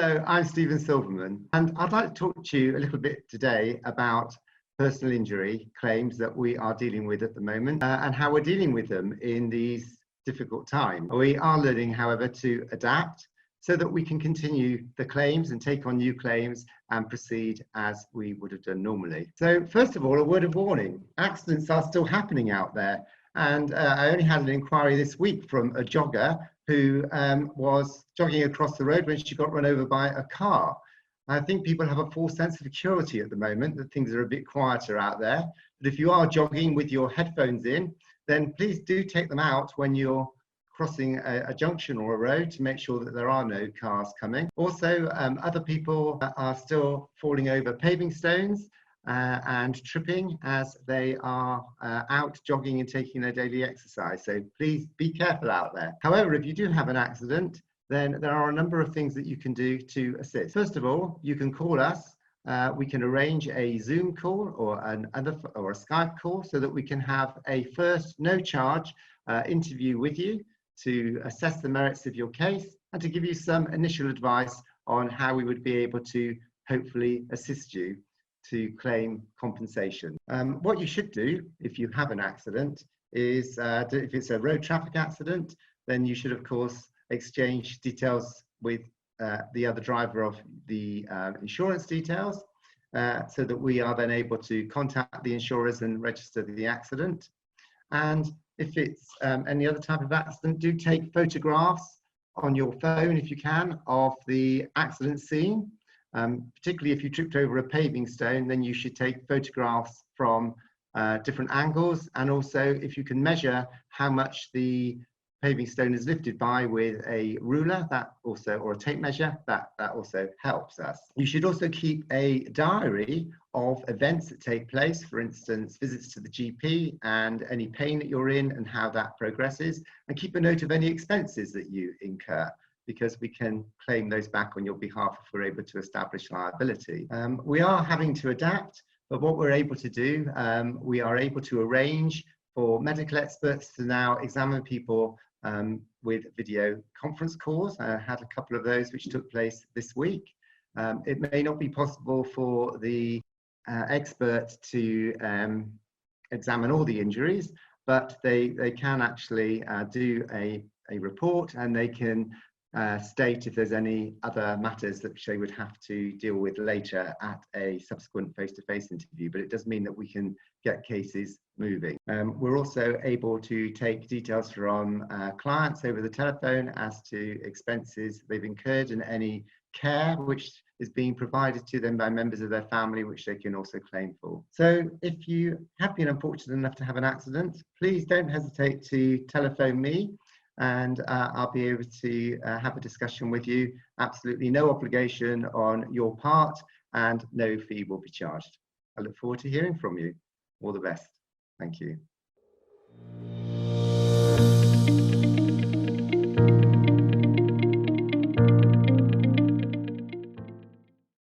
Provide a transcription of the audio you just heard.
Hello, I'm Silverman, and I'd like to talk to you a little bit today about personal injury claims that we are dealing with at the moment and how we're dealing with them in these difficult times. We are learning, however, to adapt so that we can continue the claims and take on new claims and proceed as we would have done normally. So first of all, a word of warning. Accidents are still happening out there. And I only had an inquiry this week from a jogger who was jogging across the road when she got run over by a car. I think people have a false sense of security at the moment, that things are a bit quieter out there. But if you are jogging with your headphones in, then please do take them out when you're crossing a junction or a road to make sure that there are no cars coming. Also, other people are still falling over paving stones and tripping as they are out jogging and taking their daily exercise. So please be careful out there. However, if you do have an accident, then there are a number of things that you can do to assist. First of all, you can call us. We can arrange a Zoom call or a Skype call so that we can have a first no charge interview with you to assess the merits of your case and to give you some initial advice on how we would be able to hopefully assist you to claim compensation. What you should do if you have an accident is, if it's a road traffic accident, then you should of course exchange details with the other driver of the insurance details so that we are then able to contact the insurers and register the accident. And if it's any other type of accident, do take photographs on your phone if you can of the accident scene. Particularly if you tripped over a paving stone, then you should take photographs from different angles, and also if you can measure how much the paving stone is lifted by with a ruler, that also, or a tape measure, that also helps us. You should also keep a diary of events that take place, for instance, visits to the GP and any pain that you're in and how that progresses, and keep a note of any expenses that you incur, because we can claim those back on your behalf if we're able to establish liability. We are having to adapt, but what we're able to do, we are able to arrange for medical experts to now examine people with video conference calls. I had a couple of those which took place this week. It may not be possible for the expert to examine all the injuries, but they can actually do a report, and they can state if there's any other matters that they would have to deal with later at a subsequent face-to-face interview. But it does mean that we can get cases moving. We're also able to take details from clients over the telephone as to expenses they've incurred and any care which is being provided to them by members of their family, which they can also claim for. So if you have been unfortunate enough to have an accident, please don't hesitate to telephone me, and I'll be able to have a discussion with you. Absolutely no obligation on your part, and no fee will be charged. I look forward to hearing from you. All the best. Thank you.